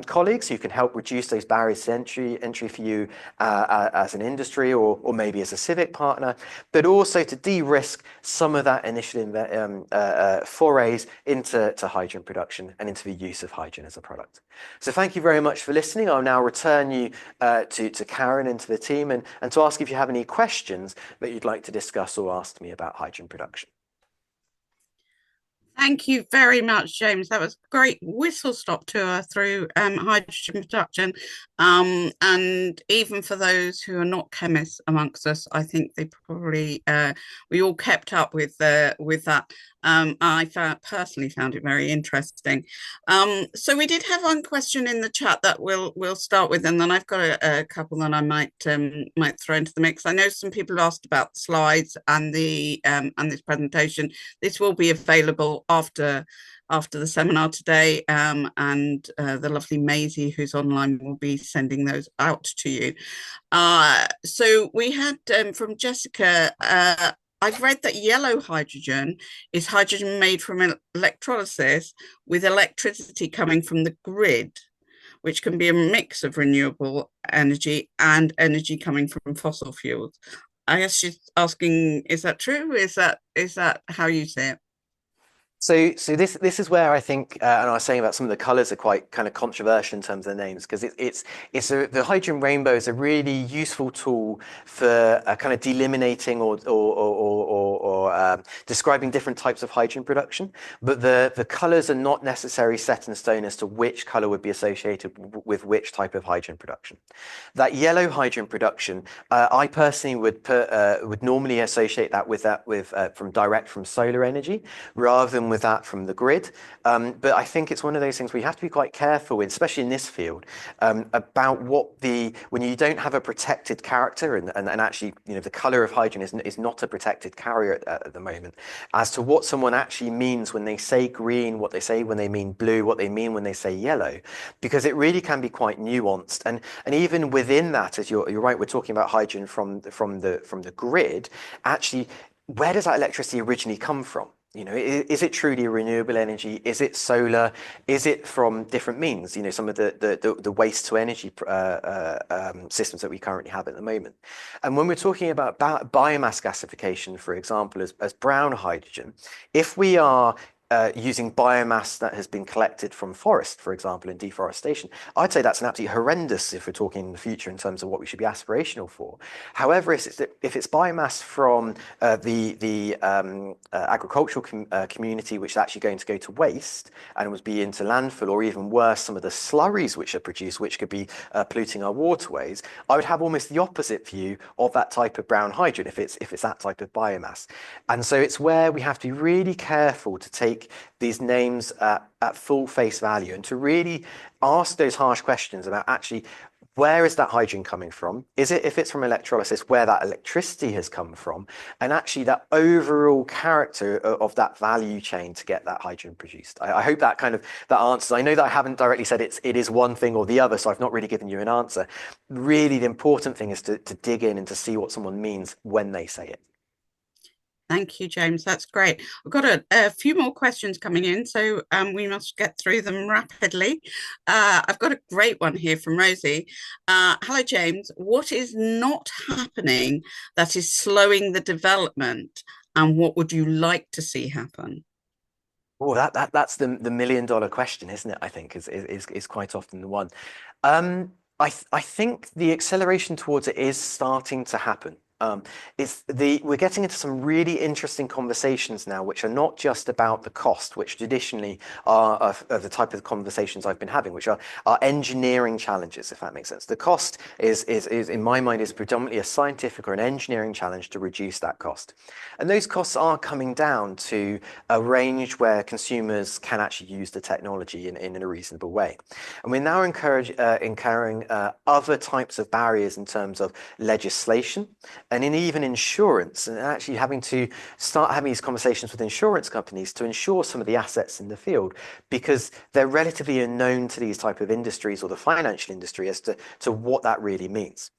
colleagues who can help reduce those barriers to entry for you as an industry or maybe as a civic partner, but also to de-risk some of that initial forays into hydrogen production and into the use of hydrogen as a product. So thank you very much for listening. I'll now return you to Karen and to the team and to ask if you have any questions that you'd like to discuss or ask me about hydrogen production. Thank you very much, James. That was a great whistle-stop tour through hydrogen production. And even for those who are not chemists amongst us, I think they probably we all kept up with that. I personally found it very interesting. So we did have one question in the chat that we'll start with, and then I've got a couple that I might throw into the mix. I know some people asked about the slides and this presentation. This will be available after the seminar today, and the lovely Maisie, who's online, will be sending those out to you. So we had from Jessica, I've read that yellow hydrogen is hydrogen made from electrolysis with electricity coming from the grid, which can be a mix of renewable energy and energy coming from fossil fuels. I guess she's asking, is that true? Is that how you see it? So this is where I think, and I was saying about some of the colours are quite kind of controversial in terms of the names, because the hydrogen rainbow is a really useful tool for kind of delimiting or describing different types of hydrogen production. But the colours are not necessarily set in stone as to which colour would be associated with which type of hydrogen production. That yellow hydrogen production, I personally would normally associate that with from solar energy rather than with that from the grid. But I think it's one of those things we have to be quite careful with, especially in this field, about when you don't have a protected character and actually, the color of hydrogen is not a protected carrier at the moment, as to what someone actually means when they say green, what they say when they mean blue, what they mean when they say yellow, because it really can be quite nuanced. And even within that, as you're right, we're talking about hydrogen from the grid. Actually, where does that electricity originally come from? You know, is it truly renewable energy? Is it solar? Is it from different means? You know, some of the waste to energy systems that we currently have at the moment. And when we're talking about biomass gasification, for example, as brown hydrogen, if we are using biomass that has been collected from forest, for example, in deforestation, I'd say that's an absolutely horrendous if we're talking in the future in terms of what we should be aspirational for. However, if it's biomass from the agricultural community, which is actually going to go to waste and would be into landfill, or even worse, some of the slurries which are produced, which could be polluting our waterways, I would have almost the opposite view of that type of brown hydrogen if it's that type of biomass. And so it's where we have to be really careful to take these names at full face value and to really ask those harsh questions about actually where is that hydrogen coming from? Is it, if it's from electrolysis, where that electricity has come from, and actually that overall character of that value chain to get that hydrogen produced? I hope that kind of that answers. I know that I haven't directly said it is one thing or the other, so I've not really given you an answer. Really, the important thing is to dig in and to see what someone means when they say it. Thank you, James. That's great. I've got a few more questions coming in, so we must get through them rapidly. I've got a great one here from Rosie. Hello, James. What is not happening that is slowing the development, and what would you like to see happen? Oh, that's the $1 million question, isn't it? I think is quite often the one. I think the acceleration towards it is starting to happen. We're getting into some really interesting conversations now, which are not just about the cost, which traditionally are the type of conversations I've been having, which are engineering challenges, if that makes sense. The cost is in my mind is predominantly a scientific or an engineering challenge to reduce that cost, and those costs are coming down to a range where consumers can actually use the technology in a reasonable way. And we're now incurring other types of barriers in terms of legislation and even insurance, and actually having to start having these conversations with insurance companies to insure some of the assets in the field, because they're relatively unknown to these type of industries or the financial industry as to what that really means.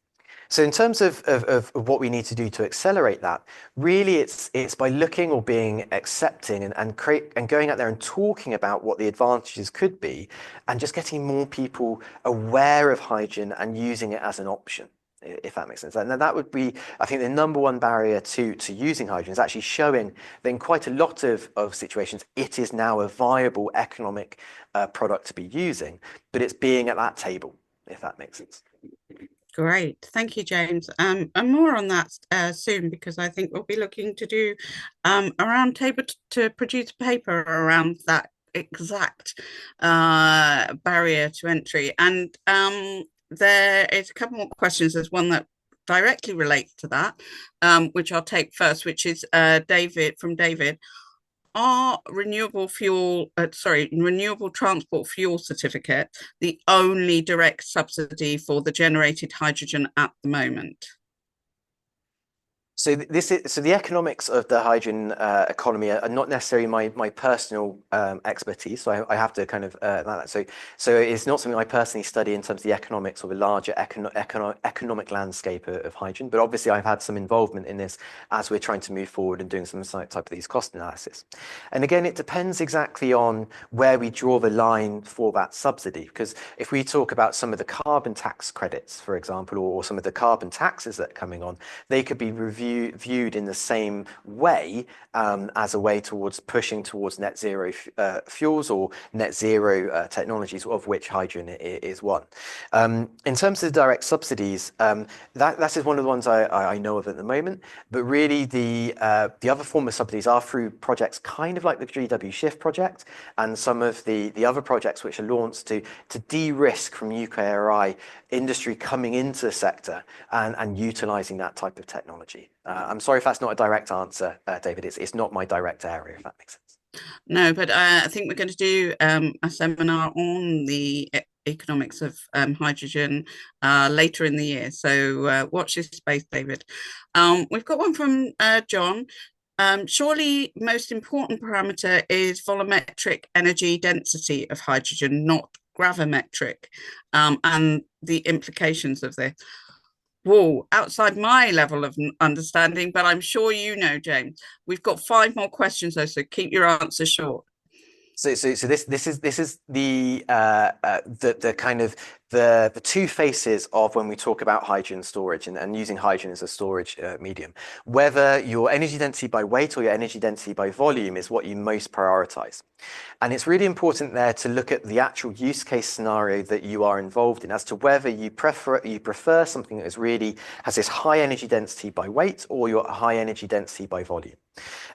So in terms of what we need to do to accelerate that, really it's by looking or being accepting and going out there and talking about what the advantages could be, and just getting more people aware of hydrogen and using it as an option, if that makes sense. And that would be, I think, the number one barrier to using hydrogen, is actually showing that in quite a lot of situations, it is now a viable economic product to be using, but it's being at that table, if that makes sense. Great. Thank you, James. And more on that soon, because I think we'll be looking to do a roundtable to produce a paper around that exact barrier to entry. And there is a couple more questions. There's one that directly relates to that, which I'll take first, which is David. Are renewable transport fuel certificate the only direct subsidy for the generated hydrogen at the moment? So the economics of the hydrogen economy are not necessarily my personal expertise. So I have to kind of that. So it's not something I personally study in terms of the economics of a larger economic landscape of hydrogen. But obviously, I've had some involvement in this as we're trying to move forward and doing some type of these cost analysis. And again, it depends exactly on where we draw the line for that subsidy. Because if we talk about some of the carbon tax credits, for example, or some of the carbon taxes that are coming on, they could be viewed in the same way as a way towards pushing towards net zero fuels or net zero technologies, of which hydrogen is one. In terms of the direct subsidies, that is one of the ones I know of at the moment. But really, the other form of subsidies are through projects kind of like the GW Shift project and some of the other projects which are launched to de-risk from UKRI industry coming into the sector and utilising that type of technology. I'm sorry if that's not a direct answer, David. It's not my direct area, if that makes sense. No, but I think we're going to do a seminar on the economics of hydrogen later in the year. So watch this space, David. We've got one from John. Surely most important parameter is volumetric energy density of hydrogen, not gravimetric, and the implications of this. whoa, outside my level of understanding, but I'm sure you know, James. We've got 5 more questions though, so keep your answers short. So this is the kind of the two faces of when we talk about hydrogen storage and using hydrogen as a storage medium. Whether your energy density by weight or your energy density by volume is what you most prioritize. And it's really important there to look at the actual use case scenario that you are involved in as to whether you prefer something that is really has this high energy density by weight or your high energy density by volume.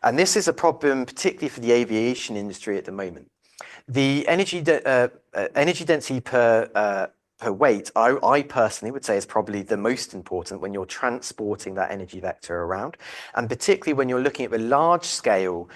And this is a problem, particularly for the aviation industry at the moment. The energy density per weight, I personally would say is probably the most important when you're transporting that energy vector around, and particularly when you're looking at the large scale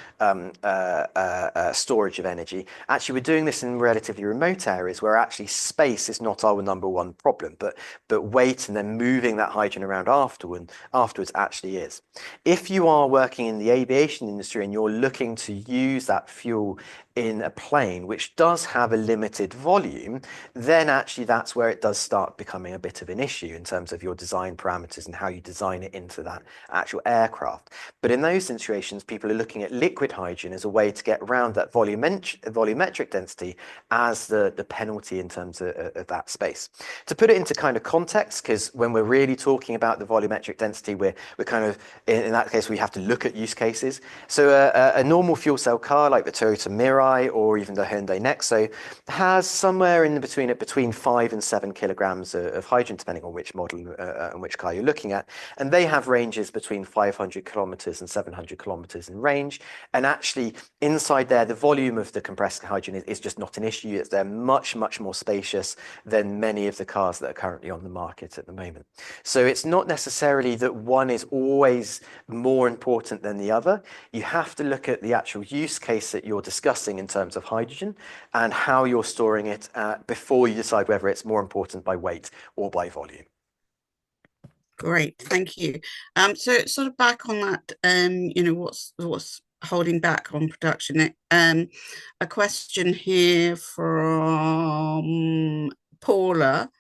storage of energy. Actually, we're doing this in relatively remote areas where actually space is not our number one problem, but weight and then moving that hydrogen around afterwards actually is. If you are working in the aviation industry and you're looking to use that fuel in a plane which does have a limited volume, then actually that's where it does start becoming a bit of an issue in terms of your design parameters and how you design it into that actual aircraft. But in those situations, people are looking at liquid hydrogen as a way to get around that volumetric density as the penalty in terms of that space. To put it into kind of context, because when we're really talking about the volumetric density, we're kind of, in that case, we have to look at use cases. So a normal fuel cell car like the Toyota Mirai or even the Hyundai Nexo has somewhere in between 5 and 7 kilograms of hydrogen, depending on which model and which car you're looking at. And they have ranges between 500 kilometers and 700 kilometers in range. And actually inside there, the volume of the compressed hydrogen is just not an issue. They're much, much more spacious than many of the cars that are currently on the market at the moment. So it's not necessarily that one is always more important than the other. You have to look at the actual use case that you're discussing in terms of hydrogen and how you're storing it before you decide whether it's more important by weight or by volume. Great, thank you. So sort of back on that, what's holding back on production? A question here from Paula.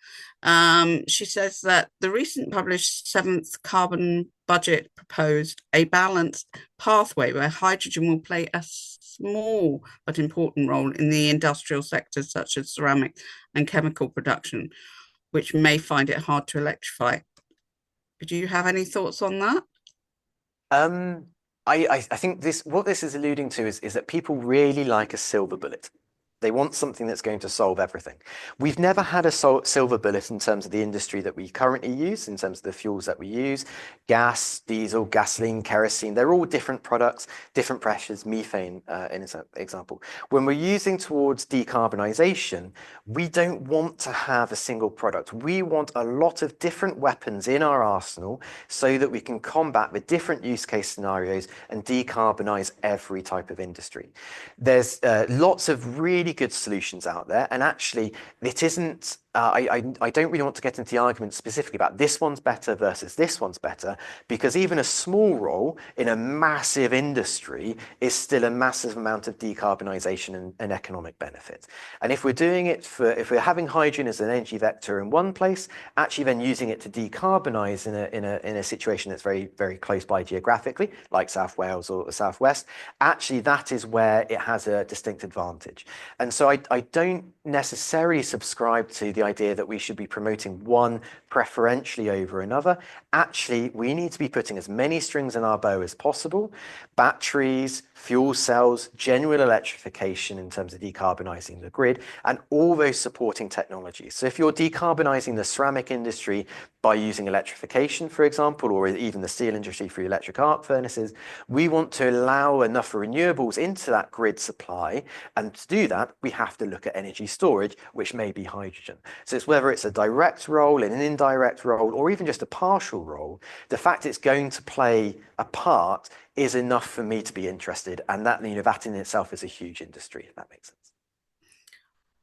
She says that the recent published seventh carbon budget proposed a balanced pathway where hydrogen will play a small but important role in the industrial sectors such as ceramic and chemical production, which may find it hard to electrify. Do you have any thoughts on that? I think what this is alluding to is that people really like a silver bullet. They want something that's going to solve everything. We've never had a silver bullet in terms of the industry that we currently use, in terms of the fuels that we use. Gas, diesel, gasoline, kerosene, they're all different products, different pressures, methane, in example. When we're using towards decarbonisation, we don't want to have a single product. We want a lot of different weapons in our arsenal so that we can combat the different use case scenarios and decarbonise every type of industry. There's lots of really good solutions out there, and actually it isn't I don't really want to get into the argument specifically about this one's better versus this one's better, because even a small role in a massive industry is still a massive amount of decarbonisation and economic benefit. And if we're doing it if we're having hydrogen as an energy vector in one place, actually then using it to decarbonise in a situation that's very, very close by geographically, like South Wales or the Southwest, actually that is where it has a distinct advantage. And so I don't necessarily subscribe to the idea that we should be promoting one preferentially over another. Actually, we need to be putting as many strings in our bow as possible. Batteries, fuel cells, general electrification in terms of decarbonising the grid, and all those supporting technologies. So if you're decarbonising the ceramic industry by using electrification, for example, or even the steel industry through electric arc furnaces, we want to allow enough renewables into that grid supply. And to do that, we have to look at energy storage, which may be hydrogen. So it's whether it's a direct role, an indirect role, or even just a partial role, the fact it's going to play a part is enough for me to be interested. And that, that in itself is a huge industry, if that makes sense.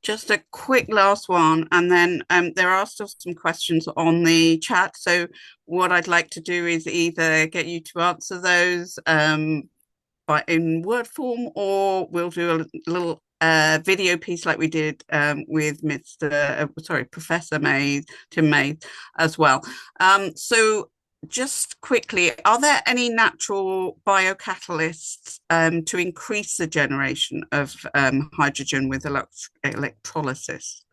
Just a quick last one, and then there are still some questions on the chat. So what I'd like to do is either get you to answer those in word form, or we'll do a little video piece like we did with Professor Mays, Tim Mays as well. So just quickly, are there any natural biocatalysts to increase the generation of hydrogen with electrolysis?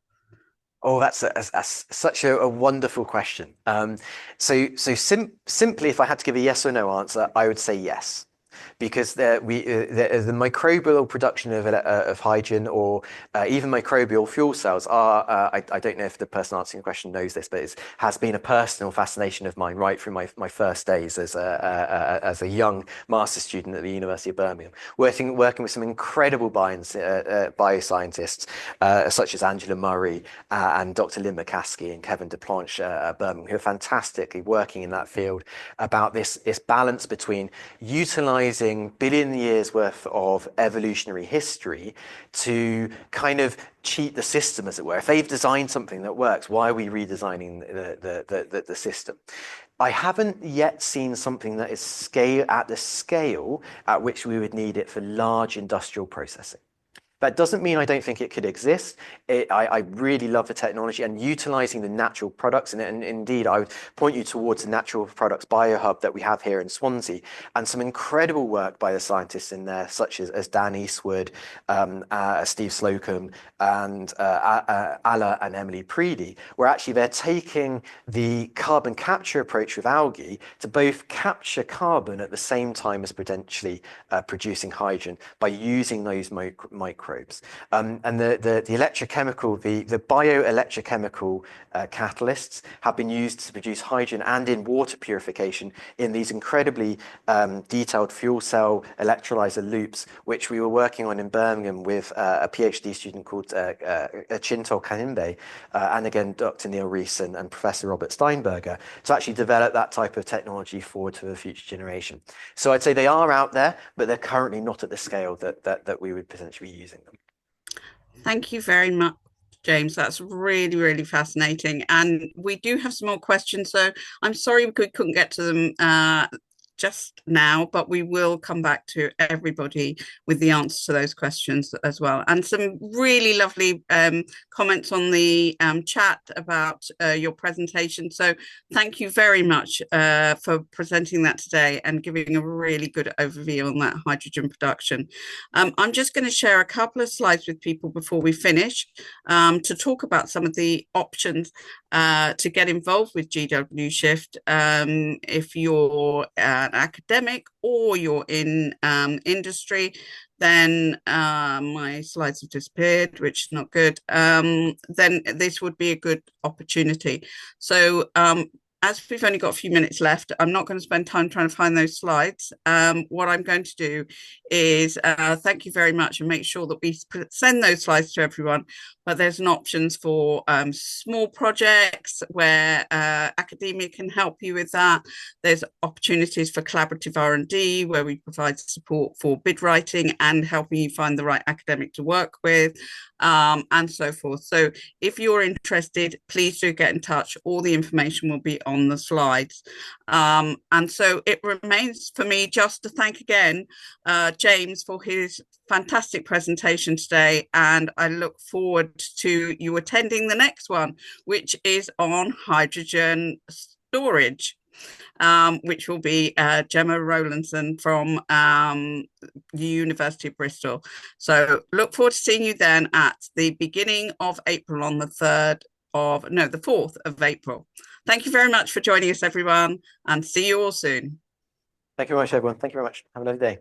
Oh, that's such a wonderful question. Simply, if I had to give a yes or no answer, I would say yes. Because the microbial production of hydrogen or even microbial fuel cells are, I don't know if the person answering the question knows this, but it has been a personal fascination of mine right through my first days as a young master's student at the University of Birmingham, working with some incredible bioscientists such as Angela Murray and Dr. Lynn McCaskey and Kevin DePlanche at Birmingham, who are fantastically working in that field about this balance between utilizing billion years worth of evolutionary history to kind of cheat the system, as it were. If they've designed something that works, why are we redesigning the system? I haven't yet seen something that is at the scale at which we would need it for large industrial processing. That doesn't mean I don't think it could exist. I really love the technology and utilizing the natural products. And indeed, I would point you towards the Natural Products Biohub that we have here in Swansea, and some incredible work by the scientists in there, such as Dan Eastwood, Steve Slocum, and Alla and Emily Preedy, where actually they're taking the carbon capture approach with algae to both capture carbon at the same time as potentially producing hydrogen by using those microbes. And the electrochemical, the bioelectrochemical catalysts have been used to produce hydrogen and in water purification in these incredibly detailed fuel cell electrolyzer loops, which we were working on in Birmingham with a PhD student called Chintol Kanimbe, and again, Dr. Neil Rees and Professor Robert Steinberger, to actually develop that type of technology forward to the future generation. So I'd say they are out there, but they're currently not at the scale that we would potentially be using them. Thank you very much, James. That's really, really fascinating. And we do have some more questions. So I'm sorry we couldn't get to them just now, but we will come back to everybody with the answers to those questions as well. And some really lovely comments on the chat about your presentation. So thank you very much for presenting that today and giving a really good overview on that hydrogen production. I'm just going to share a couple of slides with people before we finish to talk about some of the options to get involved with GW Shift if you're an academic or you're in industry. Then my slides have disappeared, which is not good. Then this would be a good opportunity. So as we've only got a few minutes left, I'm not going to spend time trying to find those slides. What I'm going to do is thank you very much and make sure that we send those slides to everyone. But there's an options for small projects where academia can help you with that. There's opportunities for collaborative R&D where we provide support for bid writing and helping you find the right academic to work with, and so forth. So if you're interested, please do get in touch. All the information will be on the slides. And so it remains for me just to thank again James for his fantastic presentation today, and I look forward to you attending the next one, which is on hydrogen storage, which will be Gemma Rowlandson from the University of Bristol. So look forward to seeing you then at the beginning of April on the 4th of April. Thank you very much for joining us, everyone, and see you all soon. Thank you very much, everyone. Thank you very much. Have a lovely day.